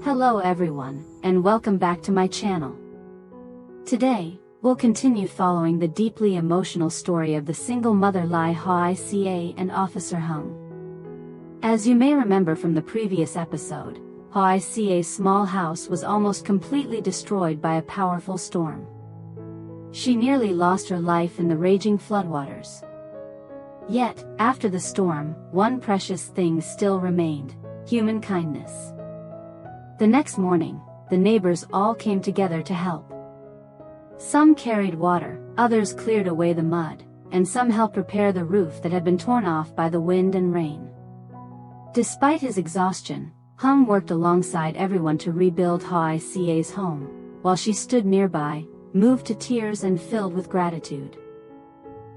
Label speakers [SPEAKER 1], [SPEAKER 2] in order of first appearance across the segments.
[SPEAKER 1] Hello everyone, and welcome back to my channel. Today, we'll continue following the deeply emotional story of the single mother Lythieuca and Officer Hoai. As you may remember from the previous episode, Hoai's small house was almost completely destroyed by a powerful storm. She nearly lost her life in the raging floodwaters. Yet, after the storm, one precious thing still remained: human kindness. The next morning, the neighbors all came together to help. Some carried water, others cleared away the mud, and some helped repair the roof that had been torn off by the wind and rain. Despite his exhaustion, Hoai worked alongside everyone to rebuild Hoai's home, while she stood nearby, moved to tears and filled with gratitude.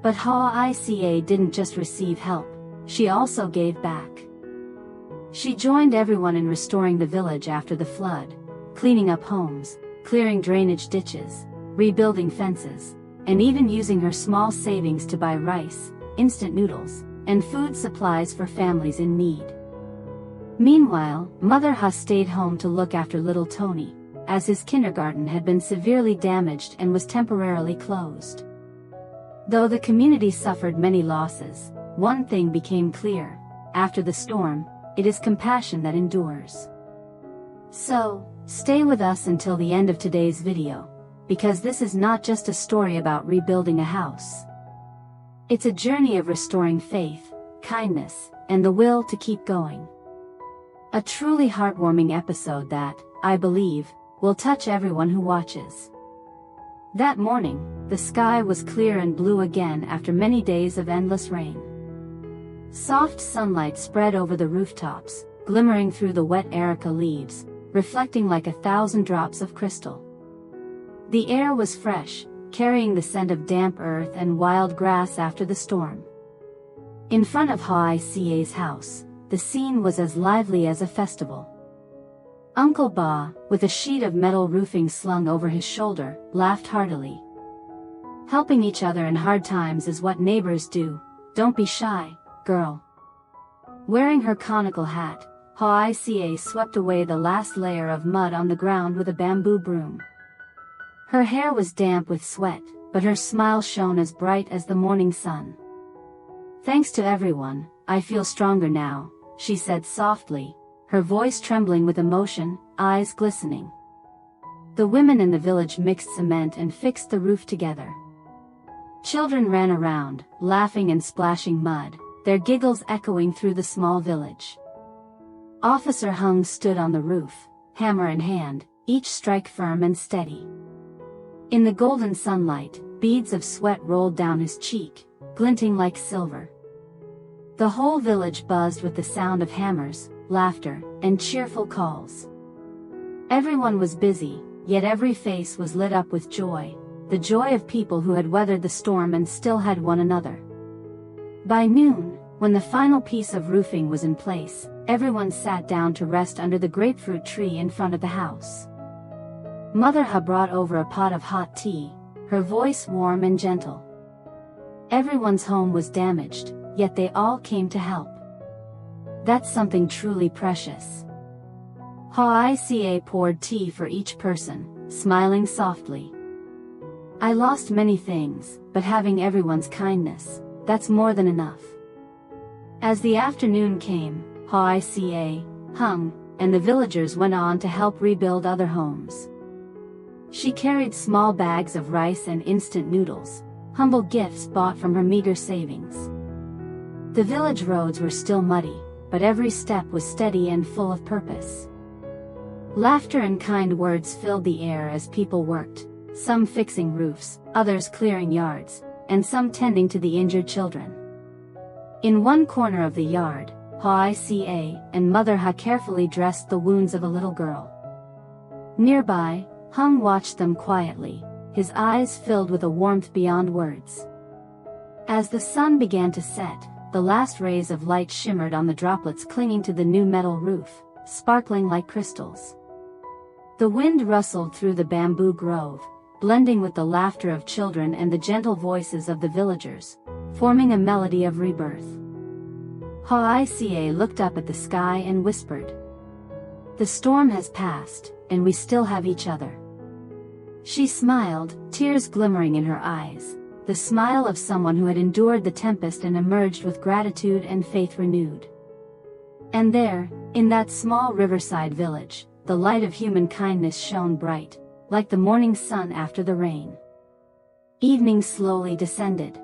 [SPEAKER 1] But Hoai didn't just receive help, she also gave back. She joined everyone in restoring the village after the flood, cleaning up homes, clearing drainage ditches, rebuilding fences, and even using her small savings to buy rice, instant noodles, and food supplies for families in need. Meanwhile, Mother Hoai stayed home to look after little Tony, as his kindergarten had been severely damaged and was temporarily closed. Though the community suffered many losses, one thing became clear: after the storm, it is compassion that endures. So, stay with us until the end of today's video, because this is not just a story about rebuilding a house. It's a journey of restoring faith, kindness, and the will to keep going. A truly heartwarming episode that, I believe, will touch everyone who watches. That morning, the sky was clear and blue again after many days of endless rain. Soft sunlight spread over the rooftops, glimmering through the wet erica leaves, reflecting like 1,000 drops of crystal. The air was fresh, carrying the scent of damp earth and wild grass after the storm. In front of Hoai's house, the scene was as lively as a festival. Uncle Ba, with a sheet of metal roofing slung over his shoulder, laughed heartily. Helping each other in hard times is what neighbors do. Don't be shy, girl. Wearing her conical hat, Hoai swept away the last layer of mud on the ground with a bamboo broom. Her hair was damp with sweat, but her smile shone as bright as the morning sun. "Thanks to everyone, I feel stronger now," she said softly, her voice trembling with emotion, eyes glistening. The women in the village mixed cement and fixed the roof together. Children ran around, laughing and splashing mud, their giggles echoing through the small village. Officer Hoai stood on the roof, hammer in hand, each strike firm and steady. In the golden sunlight, beads of sweat rolled down his cheek, glinting like silver. The whole village buzzed with the sound of hammers, laughter, and cheerful calls. Everyone was busy, yet every face was lit up with joy, the joy of people who had weathered the storm and still had one another. By noon, when the final piece of roofing was in place, everyone sat down to rest under the grapefruit tree in front of the house. Mother Hoai brought over a pot of hot tea, her voice warm and gentle. Everyone's home was damaged, yet they all came to help. That's something truly precious. Hoai poured tea for each person, smiling softly. "I lost many things, but having everyone's kindness, that's more than enough." As the afternoon came, Hoai, and the villagers went on to help rebuild other homes. She carried small bags of rice and instant noodles, humble gifts bought from her meager savings. The village roads were still muddy, but every step was steady and full of purpose. Laughter and kind words filled the air as people worked, some fixing roofs, others clearing yards, and some tending to the injured children. In one corner of the yard, Hoai and Mother Hoai carefully dressed the wounds of a little girl. Nearby, Hoai watched them quietly, his eyes filled with a warmth beyond words. As the sun began to set, the last rays of light shimmered on the droplets clinging to the new metal roof, sparkling like crystals. The wind rustled through the bamboo grove, blending with the laughter of children and the gentle voices of the villagers, forming a melody of rebirth. Hoai looked up at the sky and whispered, The storm has passed, and we still have each other." She smiled, tears glimmering in her eyes, the smile of someone who had endured the tempest and emerged with gratitude and faith renewed. And there, in that small riverside village, the light of human kindness shone bright, like the morning sun after the rain. Evening slowly descended.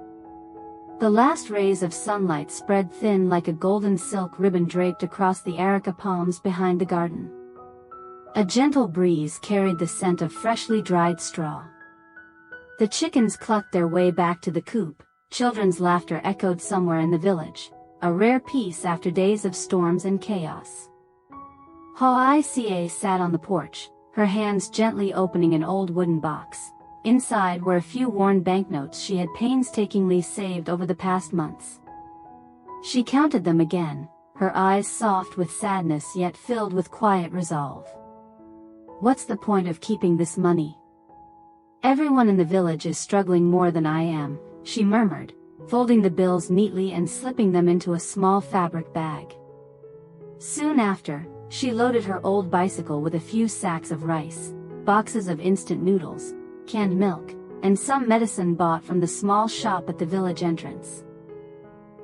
[SPEAKER 1] The last rays of sunlight spread thin like a golden silk ribbon draped across the areca palms behind the garden. A gentle breeze carried the scent of freshly dried straw. The chickens clucked their way back to the coop, children's laughter echoed somewhere in the village, a rare peace after days of storms and chaos. Hoai sat on the porch, her hands gently opening an old wooden box. Inside were a few worn banknotes she had painstakingly saved over the past months. She counted them again, her eyes soft with sadness yet filled with quiet resolve. "What's the point of keeping this money? Everyone in the village is struggling more than I am," she murmured, folding the bills neatly and slipping them into a small fabric bag. Soon after, she loaded her old bicycle with a few sacks of rice, boxes of instant noodles, canned milk, and some medicine bought from the small shop at the village entrance.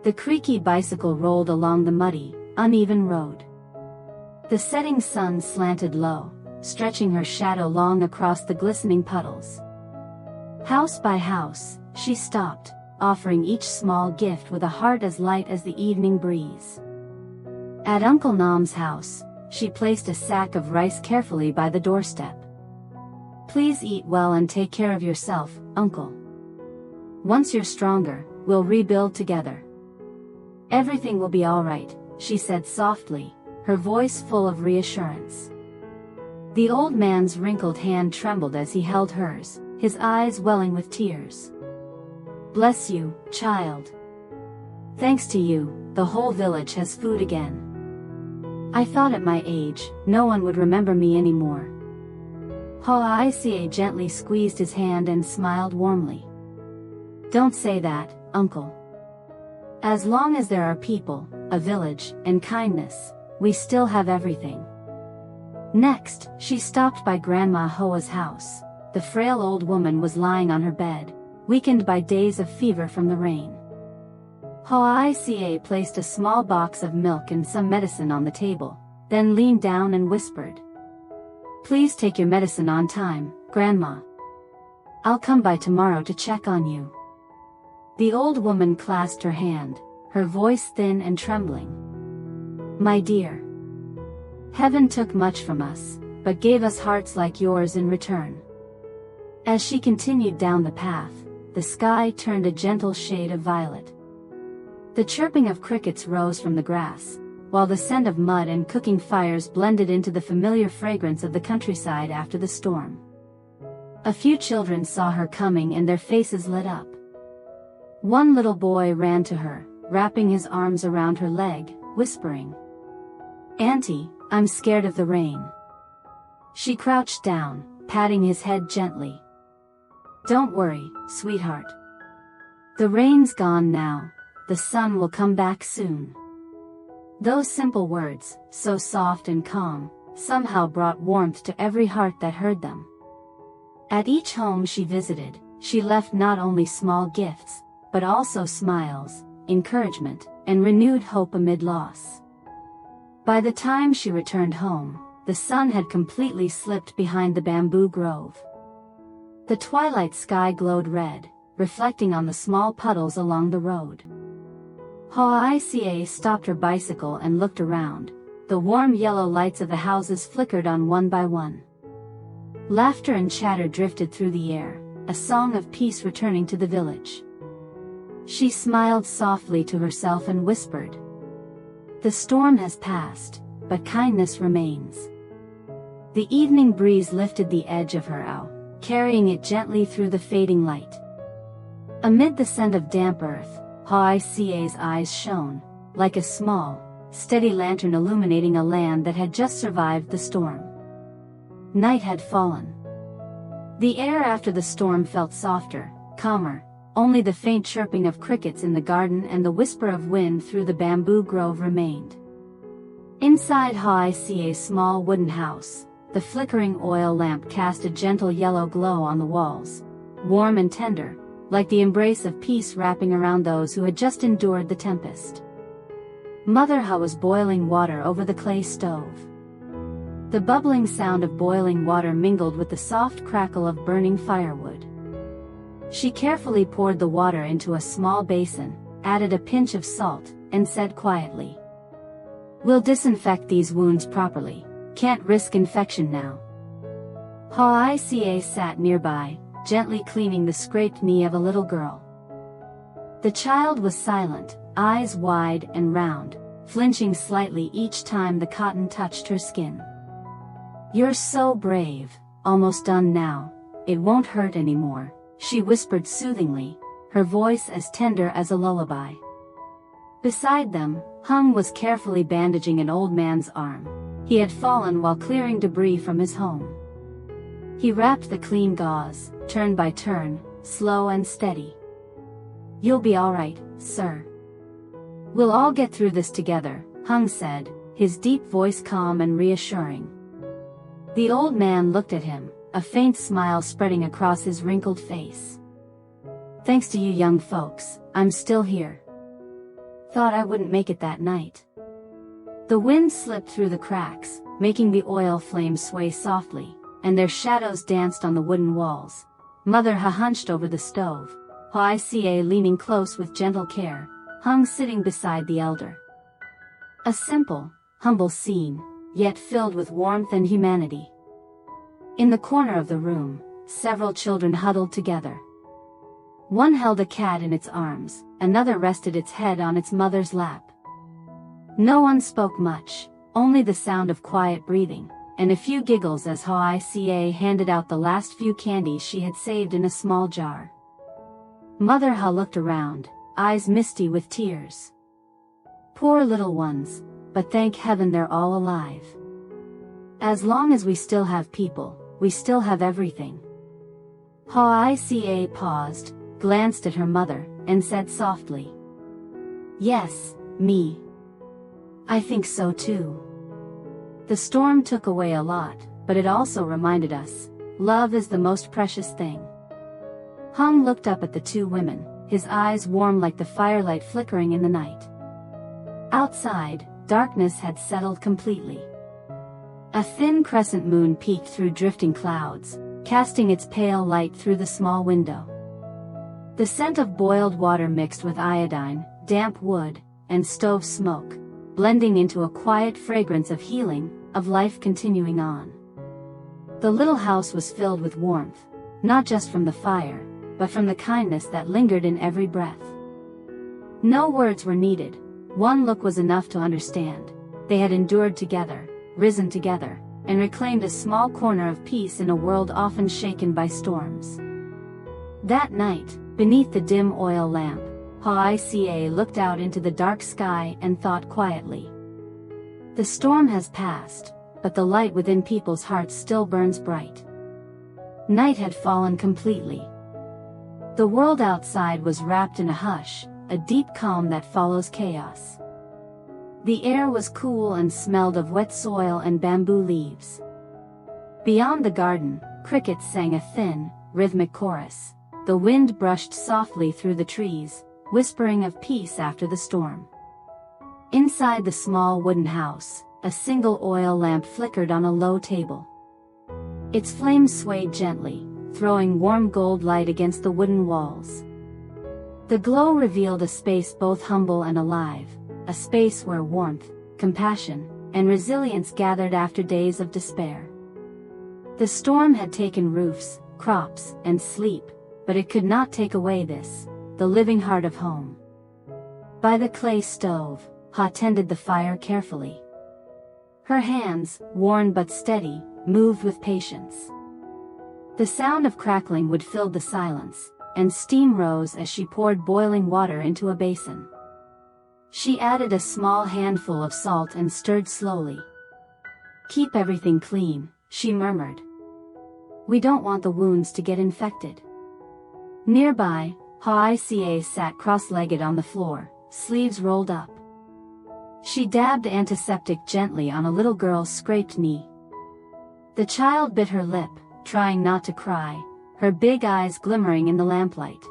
[SPEAKER 1] The creaky bicycle rolled along the muddy, uneven road. The setting sun slanted low, stretching her shadow long across the glistening puddles. House by house, she stopped, offering each small gift with a heart as light as the evening breeze. At Uncle Nam's house, she placed a sack of rice carefully by the doorstep. "Please eat well and take care of yourself, Uncle. Once you're stronger, we'll rebuild together." "Everything will be all right," she said softly, her voice full of reassurance. The old man's wrinkled hand trembled as he held hers, his eyes welling with tears. "Bless you, child. Thanks to you, the whole village has food again. I thought at my age, no one would remember me anymore." Hoai gently squeezed his hand and smiled warmly. "Don't say that, Uncle. As long as there are people, a village, and kindness, we still have everything." Next, she stopped by Grandma Hoa's house. The frail old woman was lying on her bed, weakened by days of fever from the rain. Hoai placed a small box of milk and some medicine on the table, then leaned down and whispered, "Please take your medicine on time, Grandma. I'll come by tomorrow to check on you." The old woman clasped her hand, her voice thin and trembling. "My dear, heaven took much from us, but gave us hearts like yours in return." As she continued down the path, the sky turned a gentle shade of violet. The chirping of crickets rose from the grass, while the scent of mud and cooking fires blended into the familiar fragrance of the countryside after the storm. A few children saw her coming and their faces lit up. One little boy ran to her, wrapping his arms around her leg, whispering, "Auntie, I'm scared of the rain." She crouched down, patting his head gently. "Don't worry, sweetheart. The rain's gone now, the sun will come back soon." Those simple words, so soft and calm, somehow brought warmth to every heart that heard them. At each home she visited, she left not only small gifts, but also smiles, encouragement, and renewed hope amid loss. By the time she returned home, the sun had completely slipped behind the bamboo grove. The twilight sky glowed red, reflecting on the small puddles along the road. Hoai stopped her bicycle and looked around. The warm yellow lights of the houses flickered on one by one. Laughter and chatter drifted through the air, a song of peace returning to the village. She smiled softly to herself and whispered, "The storm has passed, but kindness remains." The evening breeze lifted the edge of her owl, carrying it gently through the fading light. Amid the scent of damp earth, Hoai's eyes shone, like a small, steady lantern illuminating a land that had just survived the storm. Night had fallen. The air after the storm felt softer, calmer, only the faint chirping of crickets in the garden and the whisper of wind through the bamboo grove remained. Inside Hoai's small wooden house, the flickering oil lamp cast a gentle yellow glow on the walls, warm and tender, like the embrace of peace wrapping around those who had just endured the tempest. Mother Ha was boiling water over the clay stove. The bubbling sound of boiling water mingled with the soft crackle of burning firewood. She carefully poured the water into a small basin, added a pinch of salt, and said quietly, "We'll disinfect these wounds properly, can't risk infection now." Hoai sat nearby, gently cleaning the scraped knee of a little girl. The child was silent, eyes wide and round, flinching slightly each time the cotton touched her skin. "You're so brave, almost done now, it won't hurt anymore," she whispered soothingly, her voice as tender as a lullaby. Beside them, Hung was carefully bandaging an old man's arm. He had fallen while clearing debris from his home. He wrapped the clean gauze, turn by turn, slow and steady. "You'll be all right, sir. We'll all get through this together," Hung said, his deep voice calm and reassuring. The old man looked at him, a faint smile spreading across his wrinkled face. "Thanks to you young folks, I'm still here. Thought I wouldn't make it that night." The wind slipped through the cracks, making the oil flames sway softly, and their shadows danced on the wooden walls. Mother Ha hunched over the stove, Hoai leaning close with gentle care, Hung sitting beside the elder. A simple, humble scene, yet filled with warmth and humanity. In the corner of the room, several children huddled together. One held a cat in its arms, another rested its head on its mother's lap. No one spoke much, only the sound of quiet breathing, and a few giggles as Hoai handed out the last few candies she had saved in a small jar. Mother Ha looked around, eyes misty with tears. "Poor little ones, but thank heaven they're all alive. As long as we still have people, we still have everything." Hoai paused, glanced at her mother, and said softly, "Yes, me. I think so too." The storm took away a lot, but it also reminded us, love is the most precious thing. Hung looked up at the two women, his eyes warm like the firelight flickering in the night. Outside, darkness had settled completely. A thin crescent moon peeked through drifting clouds, casting its pale light through the small window. The scent of boiled water mixed with iodine, damp wood, and stove smoke, blending into a quiet fragrance of healing, of life continuing on. The little house was filled with warmth, not just from the fire, but from the kindness that lingered in every breath. No words were needed, one look was enough to understand. They had endured together, risen together, and reclaimed a small corner of peace in a world often shaken by storms. That night, beneath the dim oil lamp, Hoai looked out into the dark sky and thought quietly. The storm has passed, but the light within people's hearts still burns bright. Night had fallen completely. The world outside was wrapped in a hush, a deep calm that follows chaos. The air was cool and smelled of wet soil and bamboo leaves. Beyond the garden, crickets sang a thin, rhythmic chorus. The wind brushed softly through the trees, whispering of peace after the storm. Inside the small wooden house, a single oil lamp flickered on a low table. Its flames swayed gently, throwing warm gold light against the wooden walls. The glow revealed a space both humble and alive, a space where warmth, compassion, and resilience gathered after days of despair. The storm had taken roofs, crops, and sleep, but it could not take away this, the living heart of home. By the clay stove, Ha tended the fire carefully. Her hands, worn but steady, moved with patience. The sound of crackling wood filled the silence, and steam rose as she poured boiling water into a basin. She added a small handful of salt and stirred slowly. "Keep everything clean," she murmured. "We don't want the wounds to get infected." Nearby, Hoai sat cross-legged on the floor, sleeves rolled up. She dabbed antiseptic gently on a little girl's scraped knee. The child bit her lip, trying not to cry, her big eyes glimmering in the lamplight.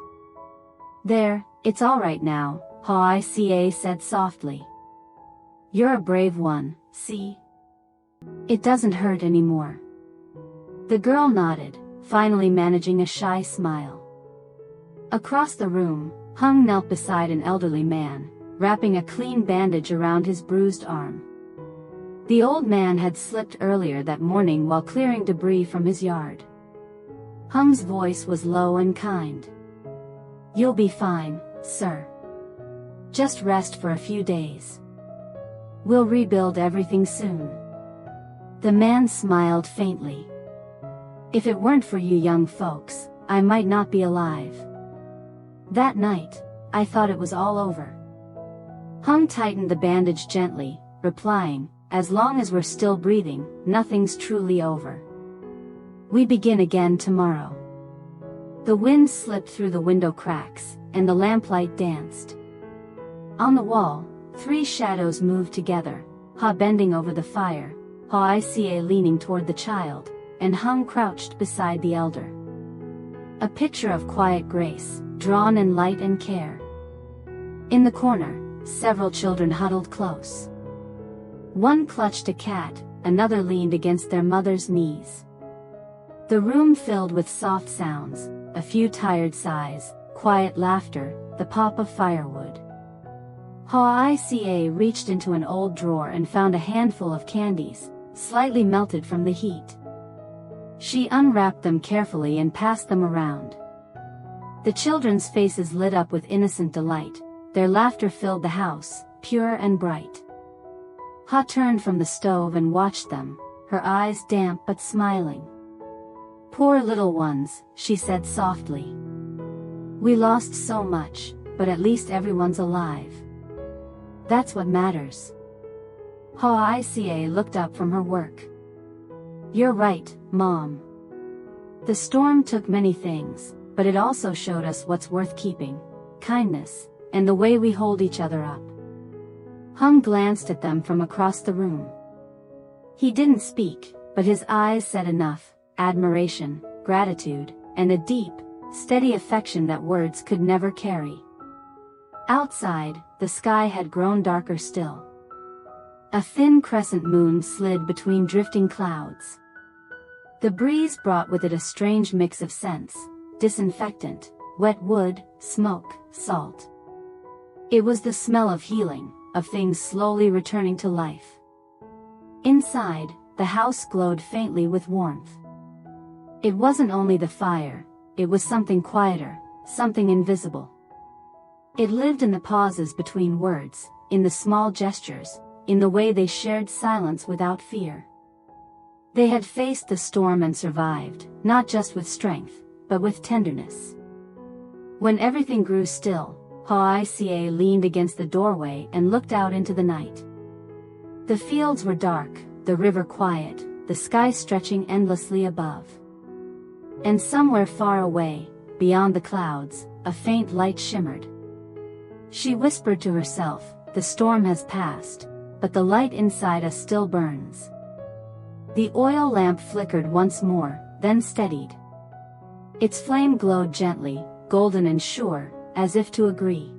[SPEAKER 1] "There, it's all right now," Hoai said softly. "You're a brave one, see? It doesn't hurt anymore." The girl nodded, finally managing a shy smile. Across the room, Hung knelt beside an elderly man, wrapping a clean bandage around his bruised arm. The old man had slipped earlier that morning while clearing debris from his yard. Hung's voice was low and kind. "You'll be fine, sir. Just rest for a few days. We'll rebuild everything soon." The man smiled faintly. "If it weren't for you young folks, I might not be alive." That night, I thought it was all over. Hung tightened the bandage gently, replying, "As long as we're still breathing, nothing's truly over. We begin again tomorrow." The wind slipped through the window cracks, and the lamplight danced. On the wall, 3 shadows moved together, Ha bending over the fire, Hoai leaning toward the child, and Hung crouched beside the elder. A picture of quiet grace, drawn in light and care. In the corner, several children huddled close. One clutched a cat, another leaned against their mother's knees. The room filled with soft sounds, a few tired sighs, quiet laughter, the pop of firewood. Hoai reached into an old drawer and found a handful of candies, slightly melted from the heat. She unwrapped them carefully and passed them around. The children's faces lit up with innocent delight, their laughter filled the house, pure and bright. Ha turned from the stove and watched them, her eyes damp but smiling. "Poor little ones," she said softly. "We lost so much, but at least everyone's alive. That's what matters." Hoai looked up from her work. "You're right, Mom. The storm took many things, but it also showed us what's worth keeping: kindness, and the way we hold each other up." Hung glanced at them from across the room. He didn't speak, but his eyes said enough: admiration, gratitude, and a deep, steady affection that words could never carry. Outside, the sky had grown darker still. A thin crescent moon slid between drifting clouds. The breeze brought with it a strange mix of scents: disinfectant, wet wood, smoke, salt. It was the smell of healing, of things slowly returning to life. Inside, the house glowed faintly with warmth. It wasn't only the fire, it was something quieter, something invisible. It lived in the pauses between words, in the small gestures, in the way they shared silence without fear. They had faced the storm and survived, not just with strength, but with tenderness. When everything grew still, Hoai leaned against the doorway and looked out into the night. The fields were dark, the river quiet, the sky stretching endlessly above. And somewhere far away, beyond the clouds, a faint light shimmered. She whispered to herself, "The storm has passed, but the light inside us still burns." The oil lamp flickered once more, then steadied. Its flame glowed gently, golden and sure, as if to agree.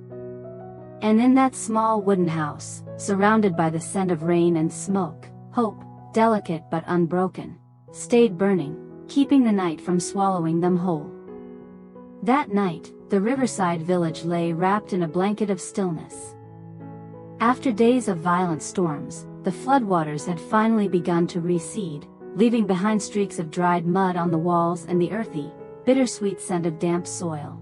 [SPEAKER 1] And in that small wooden house, surrounded by the scent of rain and smoke, hope, delicate but unbroken, stayed burning, keeping the night from swallowing them whole. That night, the riverside village lay wrapped in a blanket of stillness. After days of violent storms, the floodwaters had finally begun to recede, leaving behind streaks of dried mud on the walls and the earthy, bittersweet scent of damp soil.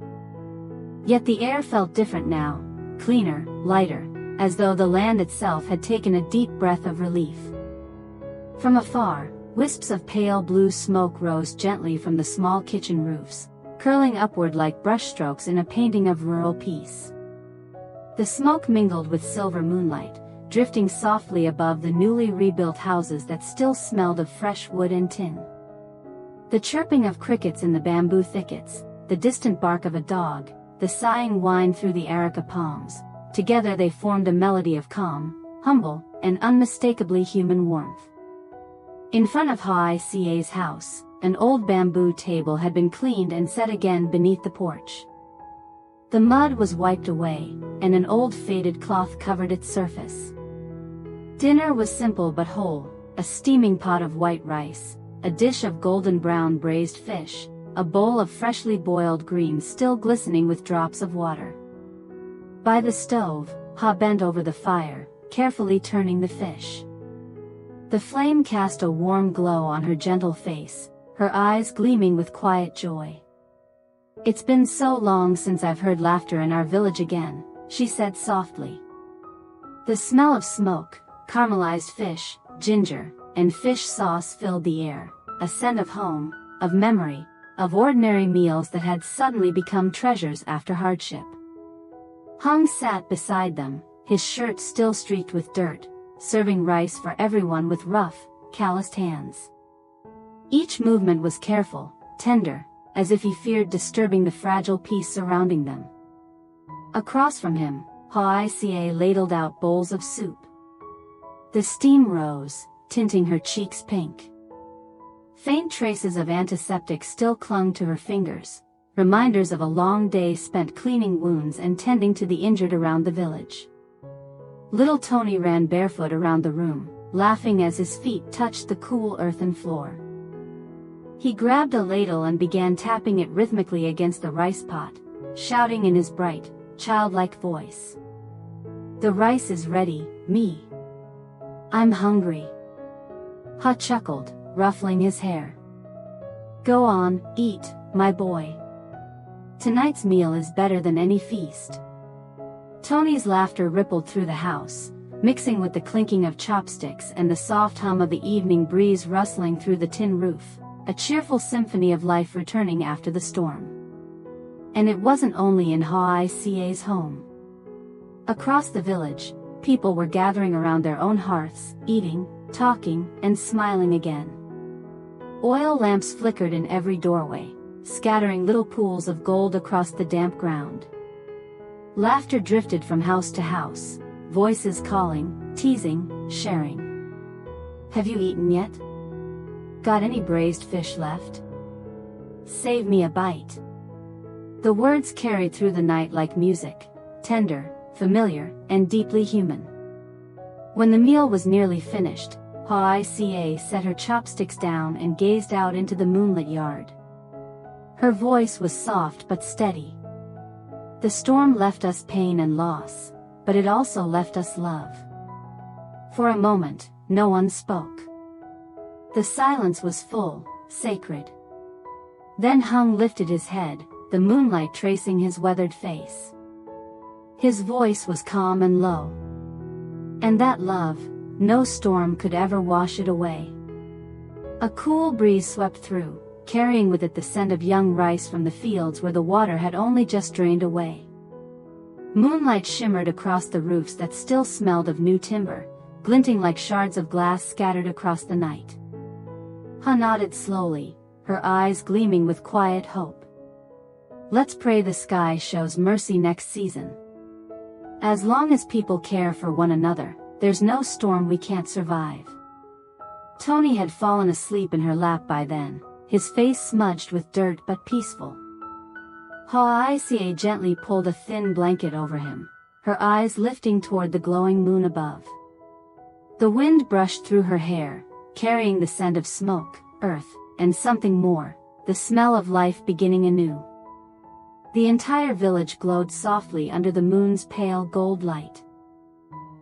[SPEAKER 1] Yet the air felt different now, cleaner, lighter, as though the land itself had taken a deep breath of relief. From afar, wisps of pale blue smoke rose gently from the small kitchen roofs, curling upward like brushstrokes in a painting of rural peace. The smoke mingled with silver moonlight, drifting softly above the newly rebuilt houses that still smelled of fresh wood and tin. The chirping of crickets in the bamboo thickets, the distant bark of a dog, the sighing wind through the areca palms, together they formed a melody of calm, humble, and unmistakably human warmth. In front of Hoai's house, an old bamboo table had been cleaned and set again beneath the porch. The mud was wiped away, and an old faded cloth covered its surface. Dinner was simple but whole: a steaming pot of white rice, a dish of golden brown braised fish, a bowl of freshly boiled greens still glistening with drops of water. By the stove, Ha bent over the fire, carefully turning the fish. The flame cast a warm glow on her gentle face, her eyes gleaming with quiet joy. "It's been so long since I've heard laughter in our village again," she said softly. The smell of smoke, caramelized fish, ginger, and fish sauce filled the air, a scent of home, of memory, of ordinary meals that had suddenly become treasures after hardship. Hung sat beside them, his shirt still streaked with dirt, serving rice for everyone with rough, calloused hands. Each movement was careful, tender, as if he feared disturbing the fragile peace surrounding them. Across from him, Hoai ladled out bowls of soup. The steam rose, tinting her cheeks pink. Faint traces of antiseptic still clung to her fingers, reminders of a long day spent cleaning wounds and tending to the injured around the village. Little Tony ran barefoot around the room, laughing as his feet touched the cool earthen floor. He grabbed a ladle and began tapping it rhythmically against the rice pot, shouting in his bright, childlike voice. "The rice is ready, me. I'm hungry." Ha chuckled, ruffling his hair. "Go on, eat, my boy. Tonight's meal is better than any feast." Tony's laughter rippled through the house, mixing with the clinking of chopsticks and the soft hum of the evening breeze rustling through the tin roof, a cheerful symphony of life returning after the storm. And it wasn't only in Hoai's home. Across the village, people were gathering around their own hearths, eating, talking, and smiling again. Oil lamps flickered in every doorway, scattering little pools of gold across the damp ground. Laughter drifted from house to house, voices calling, teasing, sharing. "Have you eaten yet? Got any braised fish left? Save me a bite." The words carried through the night like music, tender, familiar, and deeply human. When the meal was nearly finished, Hoai set her chopsticks down and gazed out into the moonlit yard. Her voice was soft but steady. "The storm left us pain and loss, but it also left us love." For a moment, no one spoke. The silence was full, sacred. Then Hung lifted his head, the moonlight tracing his weathered face. His voice was calm and low. And that love, no storm could ever wash it away. A cool breeze swept through, carrying with it the scent of young rice from the fields where the water had only just drained away. Moonlight shimmered across the roofs that still smelled of new timber, glinting like shards of glass scattered across the night. Ha nodded slowly, her eyes gleaming with quiet hope. "Let's pray the sky shows mercy next season. As long as people care for one another, there's no storm we can't survive." Tony had fallen asleep in her lap by then, his face smudged with dirt but peaceful. Hoai gently pulled a thin blanket over him, her eyes lifting toward the glowing moon above. The wind brushed through her hair, carrying the scent of smoke, earth, and something more, the smell of life beginning anew. The entire village glowed softly under the moon's pale gold light.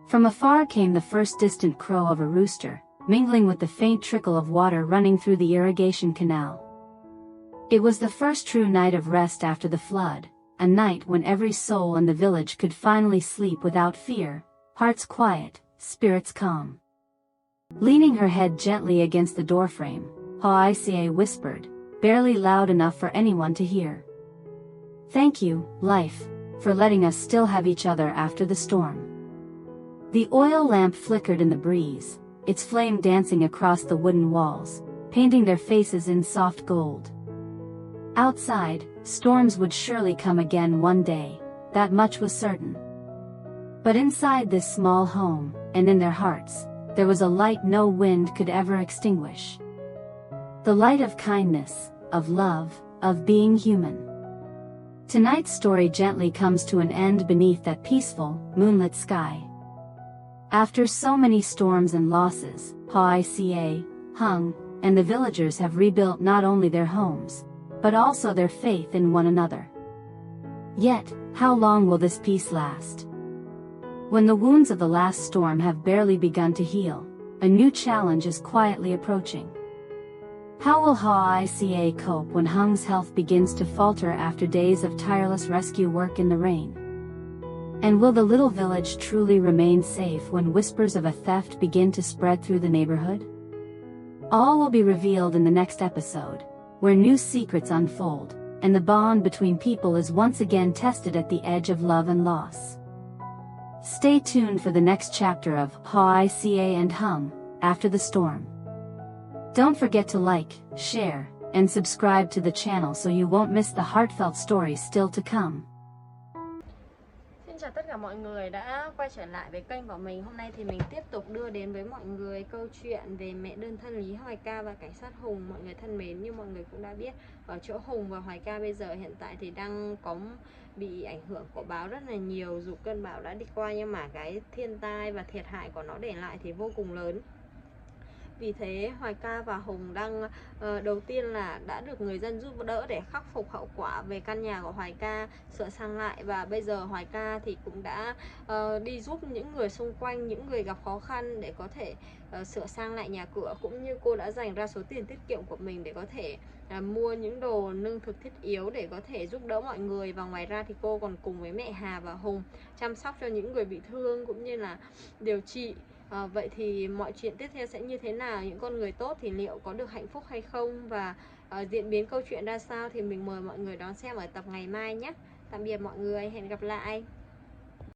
[SPEAKER 1] From afar came the first distant crow of a rooster, mingling with the faint trickle of water running through the irrigation canal. It was the first true night of rest after the flood, a night when every soul in the village could finally sleep without fear, hearts quiet, spirits calm. Leaning her head gently against the doorframe, Hoai whispered, barely loud enough for anyone to hear. "Thank you, life, for letting us still have each other after the storm." The oil lamp flickered in the breeze, its flame dancing across the wooden walls, painting their faces in soft gold. Outside, storms would surely come again one day, that much was certain. But inside this small home, and in their hearts, there was a light no wind could ever extinguish. The light of kindness, of love, of being human. Tonight's story gently comes to an end beneath that peaceful, moonlit sky. After so many storms and losses, Hoai, Hung, and the villagers have rebuilt not only their homes, but also their faith in one another. Yet, how long will this peace last? When the wounds of the last storm have barely begun to heal, a new challenge is quietly approaching. How will Hoai cope when Hung's health begins to falter after days of tireless rescue work in the rain? And will the little village truly remain safe when whispers of a theft begin to spread through the neighborhood? All will be revealed in the next episode, where new secrets unfold, and the bond between people is once again tested at the edge of love and loss. Stay tuned for the next chapter of Hoai and Hung, After the Storm. Don't forget to like, share, and subscribe to the channel so you won't miss the heartfelt stories still to come.
[SPEAKER 2] Xin chào tất cả mọi người đã quay trở lại với kênh của mình. Hôm nay thì mình tiếp tục đưa đến với mọi người câu chuyện về mẹ đơn thân Lý Hoài Ca và cảnh sát Hùng. Mọi người thân mến, như mọi người cũng đã biết, ở chỗ Hùng và Hoài Ca bây giờ hiện tại thì đang có bị ảnh hưởng của bão rất là nhiều. Dù cơn bão đã đi qua nhưng mà cái thiên tai và thiệt hại của nó để lại thì vô cùng lớn. Vì thế Hoài Ca và Hùng đang đầu tiên là đã được người dân giúp đỡ để khắc phục hậu quả về căn nhà của Hoài Ca, sửa sang lại. Và bây giờ Hoài Ca thì cũng đã đi giúp những người xung quanh, những người gặp khó khăn để có thể sửa sang lại nhà cửa. Cũng như cô đã dành ra số tiền tiết kiệm của mình để có thể mua những đồ lương thực thiết yếu để có thể giúp đỡ mọi người. Và ngoài ra thì cô còn cùng với mẹ Hà và Hùng chăm sóc cho những người bị thương cũng như là điều trị. Vậy thì mọi chuyện tiếp theo sẽ như thế nào? Những con người tốt thì liệu có được hạnh phúc hay không? Và diễn biến câu chuyện ra sao thì mình mời mọi người đón xem ở tập ngày mai nhé. Tạm biệt mọi người, hẹn gặp lại.